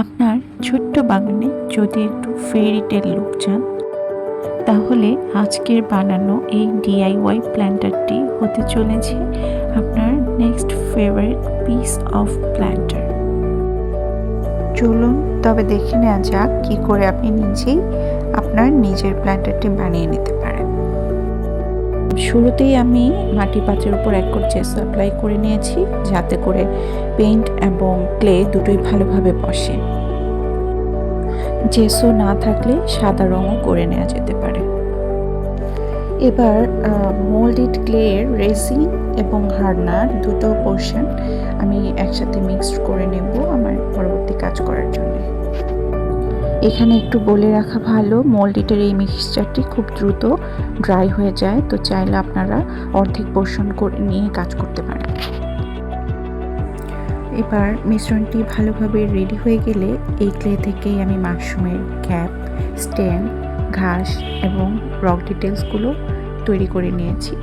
আপনার ছোট্ট বাগানে যদি একটু ফেয়ারি টেল লুক চান, তাহলে আজকের বানানো এই ডিআইওয়াই প্ল্যান্টারটি হতে চলেছে আপনার next favourite piece of planter. চলুন তবে দেখে নেওয়া যাক কী করে আপনি নিজেই আপনার নিজের প্ল্যান্টারটি বানিয়ে নিতে পারেন। শুরুতেই আমি মাটি পাত্রের উপর 1 কোট জেসো অ্যাপ্লাই করে নিয়েছি, যাতে করে পেইন্ট এবং ক্লে দুটোই ভালোভাবে বসে। জেসো না থাকলে সাদা রঙও করে নেওয়া যেতে পারে। এবার মোল্ডেড ক্লের রেজিন এবং হার্ডনার দুটো পোর্শন আমি একসাথে মিক্সড করে নেব আমার পরবর্তী কাজ করার জন্য। এখানে একটু বলে রাখা ভালো, মোল্ডেডের এই মিক্সচারটি খুব দ্রুত ড্রাই হয়ে যায়, তো চাইলে আপনারা অর্ধেক পোর্শন করে নিয়ে কাজ করতে পারেন। এবার মিশ্রণটি ভালোভাবে রেডি হয়ে গেলে এই ক্লে থেকেই আমি মাশরুমের ক্যাপ, স্টেম, ঘাস এবং রক ডিটেলসগুলো তৈরি করে নিয়েছি।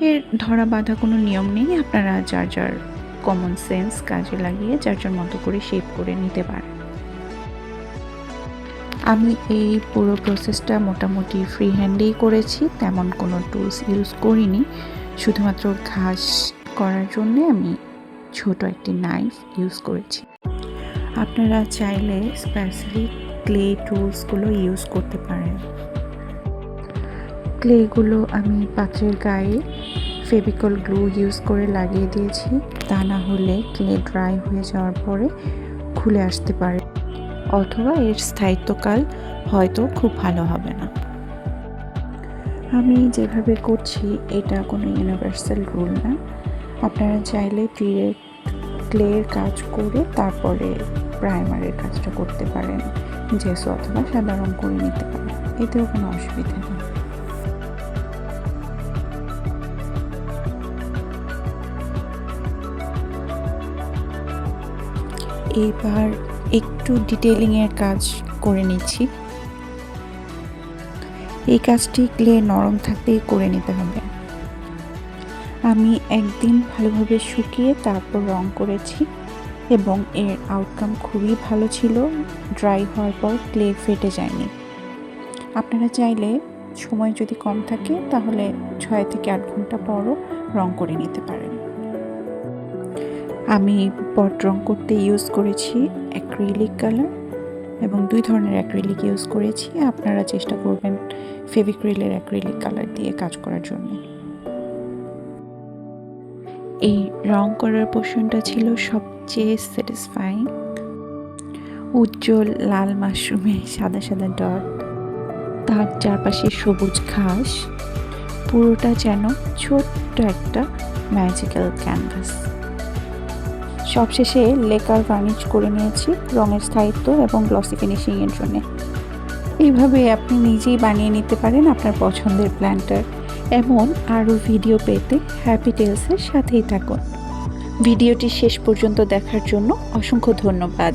এর ধরা বাঁধা কোনো নিয়ম নেই, আপনারা যার যার কমন সেন্স কাজে লাগিয়ে যার যার মতো করে শেপ করে নিতে পারেন। আমি এই পুরো প্রসেসটা মোটামুটি ফ্রি হ্যান্ডেই করেছি, তেমন কোনো টুলস ইউজ করিনি। শুধুমাত্র ঘাস করার জন্য আমি ছোট একটি নাইফ ইউজ করেছি। আপনারা চাইলে স্পেসিফিক ক্লে টুলসগুলো ইউজ করতে পারেন। ক্লেগুলো আমি পাত্রের গায়ে ফেভিকল গ্লু ইউজ করে লাগিয়ে দিয়েছি, তা না হলে ক্লে ড্রাই হয়ে যাওয়ার পরে খুলে আসতে পারে, অথবা এর স্থায়িত্বকাল হয়তো খুব ভালো হবে না। আমি যেভাবে করছি এটা কোনো ইউনিভার্সাল রুল না, আপনারা চাইলে ডিরেক্ট ক্লের কাজ করে তারপরে প্রাইমারের কাজটা করতে পারেন, জেসো অথবা সাদা রং করে নিতে পারেন, এতেও কোনো অসুবিধা নেই। এবার একটু ডিটেলিংয়ের কাজ করে নিচ্ছি। এই কাজটি ক্লে নরম থাকতেই করে নিতে হবে। আমি একদিন ভালোভাবে শুকিয়ে তারপর রং করেছি এবং এর আউটকাম খুবই ভালো ছিল। ড্রাই হওয়ার পর ক্লে ফেটে যায়নি। আপনারা চাইলে সময় যদি কম থাকে তাহলে 6 থেকে 8 ঘন্টা পরও রং করে নিতে পারেন। আমি পট রং করতে ইউজ করেছি অ্যাক্রিলিক কালার এবং 2 ধরনের অ্যাক্রিলিক ইউজ করেছি। আপনারা চেষ্টা করবেন ফেভিক্রিলের অ্যাক্রিলিক কালার দিয়ে কাজ করার জন্য। এই রং করার পোর্শনটা ছিল সবচেয়ে স্যাটিসফাইং। উজ্জ্বল লাল মাশরুমে সাদা সাদা ডট, তার চারপাশে সবুজ ঘাস, পুরোটা যেন ছোট্ট একটা ম্যাজিক্যাল ক্যানভাস। সবশেষে লেকার ভার্নিশ করে নিয়েছি রঙের স্থায়িত্ব এবং গ্লসি ফিনিশিংয়ের জন্য। এইভাবে আপনি নিজেই বানিয়ে নিতে পারেন আপনার পছন্দের প্ল্যান্টার। এমন আরও ভিডিও পেতে হ্যাপি টেলসের সাথেই থাকুন। ভিডিওটি শেষ পর্যন্ত দেখার জন্য অসংখ্য ধন্যবাদ।